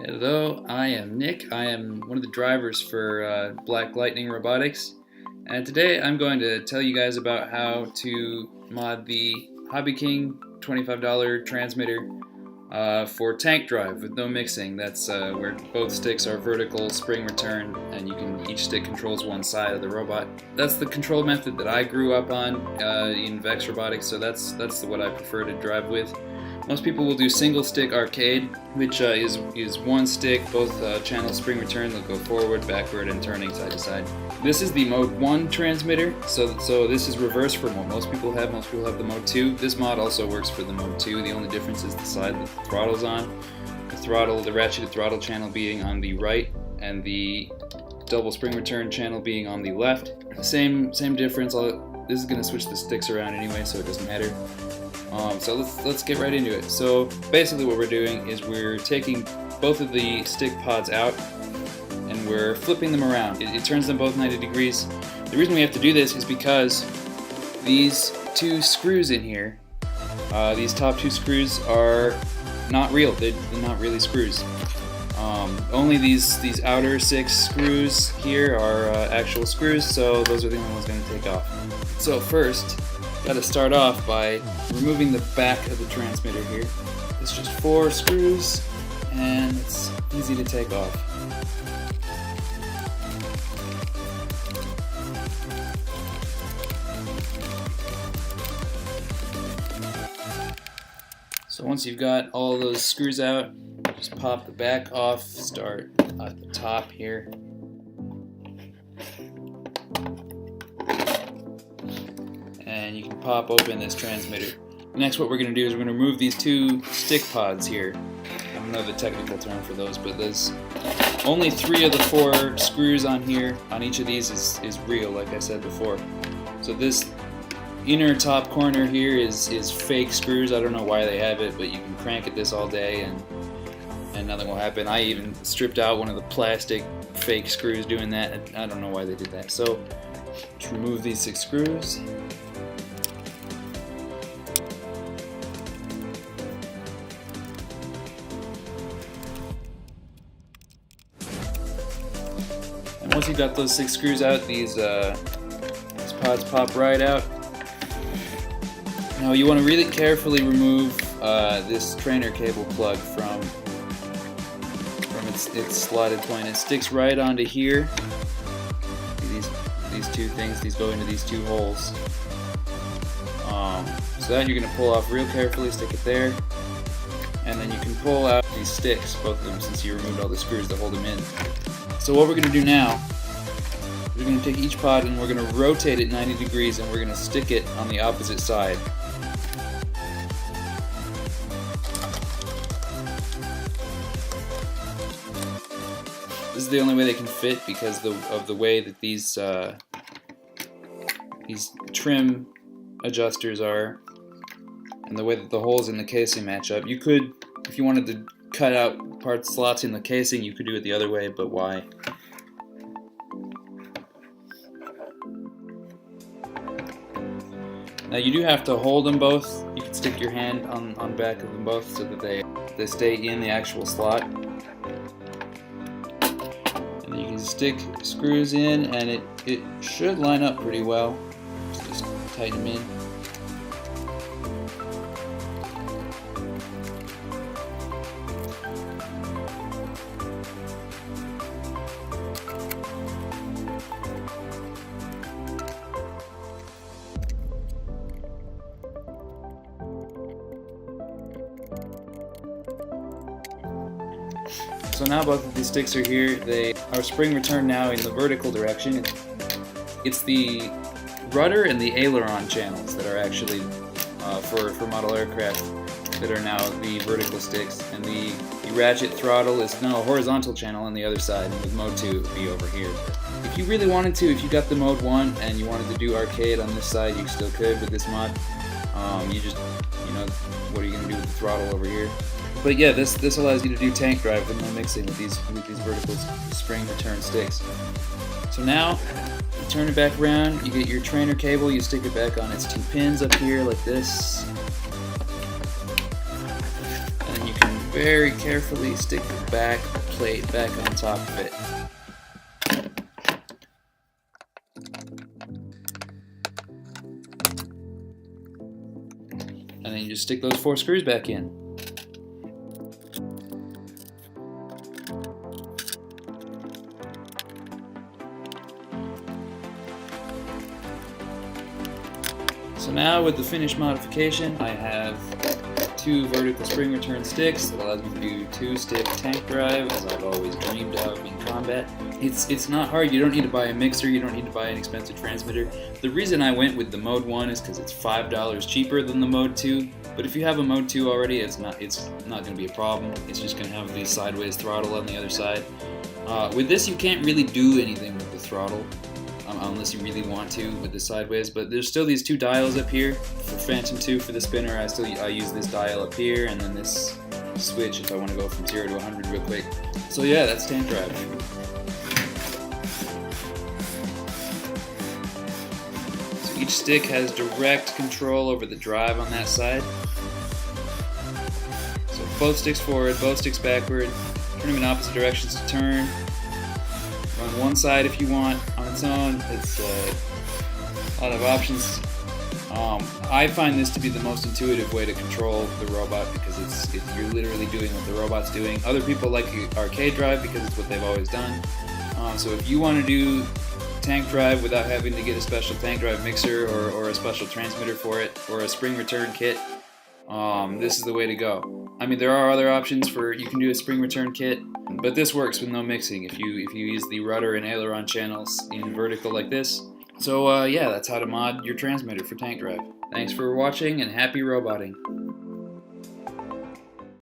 Hello, I am Nick. I am one of the drivers for Black Lightning Robotics, and today I'm going to tell you guys about how to mod the Hobbyking $25 transmitter for tank drive with no mixing. That's where both sticks are vertical spring return, and each stick controls one side of the robot. That's the control method that I grew up on in Vex Robotics, so that's what I prefer to drive with. Most people will do single stick arcade, which is one stick, both channels spring return. They'll go forward, backward, and turning side to side. This is the mode 1 transmitter, so this is reverse from what most people have. Most people have the mode 2. This mod also works for the mode 2. The only difference is the side that the throttle's on. The ratcheted throttle channel being on the right, and the double spring return channel being on the left. Same difference. This is going to switch the sticks around anyway, so it doesn't matter. So let's get right into it. So basically what we're doing is we're taking both of the stick pods out and we're flipping them around. It turns them both 90 degrees. The reason we have to do this is because these two screws in here, these top two screws are not real. They're not really screws. Only these outer 6 screws here are actual screws, so those are the only ones going to take off. So first, got to start off by removing the back of the transmitter here. It's just 4 screws and it's easy to take off. So once you've got all those screws out, just pop the back off, start at the top here. And you can pop open this transmitter. Next, what we're going to do is we're going to remove these 2 stick pods here. I don't know the technical term for those, but there's only 3 of the 4 screws on here. On each of these is real, like I said before. So this inner top corner here is fake screws. I don't know why they have it, but you can crank at this all day and nothing will happen. I even stripped out one of the plastic fake screws doing that, and I don't know why they did that. So just remove these 6 screws. And once you've got those 6 screws out, these pods pop right out. Now you want to really carefully remove this trainer cable plug from its slotted point. It sticks right onto here. These 2 things, these go into these 2 holes. So that you're going to pull off real carefully, stick it there, and then you can pull out these sticks, both of them, since you removed all the screws that hold them in. So what we're going to do now, we're going to take each pod and we're going to rotate it 90 degrees and we're going to stick it on the opposite side. This is the only way they can fit because of the way that these trim adjusters are and the way that the holes in the casing match up. You could, if you wanted to cut out part slots in the casing, you could do it the other way, but why? Now you do have to hold them both. You can stick your hand on back of them both so that they stay in the actual slot. And you can stick screws in and it should line up pretty well. Just tighten them in. So now both of these sticks are here. They are spring return now in the vertical direction. It's the rudder and the aileron channels that are actually for model aircraft that are now the vertical sticks, and the ratchet throttle is now a horizontal channel on the other side, and with mode 2 it would be over here. If you really wanted to, if you got the mode 1 and you wanted to do arcade on this side, you still could with this mod. What are you going to do with the throttle over here? But yeah, this allows you to do tank drive with no mixing with these vertical spring return sticks. So now, you turn it back around, you get your trainer cable, you stick it back on its 2 pins up here like this. And then you can very carefully stick the back plate back on top of it. And then you just stick those 4 screws back in. So now with the finished modification, I have 2 vertical spring return sticks that allows me to do 2-stick tank drive, as I've always dreamed of in combat. It's not hard. You don't need to buy a mixer, you don't need to buy an expensive transmitter. The reason I went with the Mode 1 is because it's $5 cheaper than the Mode 2, but if you have a Mode 2 already, it's not going to be a problem. It's just going to have the sideways throttle on the other side. With this, you can't really do anything with the throttle. Unless you really want to with the sideways, but there's still these 2 dials up here. For Phantom 2 for the spinner, I use this dial up here, and then this switch if I want to go from 0 to 100 real quick. So yeah, that's tank drive. So each stick has direct control over the drive on that side. So both sticks forward, both sticks backward, turn them in opposite directions to turn. Run one side if you want on its own. It's a lot of options. I find this to be the most intuitive way to control the robot because you're literally doing what the robot's doing. Other people like arcade drive because it's what they've always done. So if you want to do tank drive without having to get a special tank drive mixer or a special transmitter for it or a spring return kit, this is the way to go. I mean, there are other options you can do a spring return kit, but this works with no mixing if you use the rudder and aileron channels in vertical like this. So yeah, that's how to mod your transmitter for tank drive. Thanks for watching and happy roboting.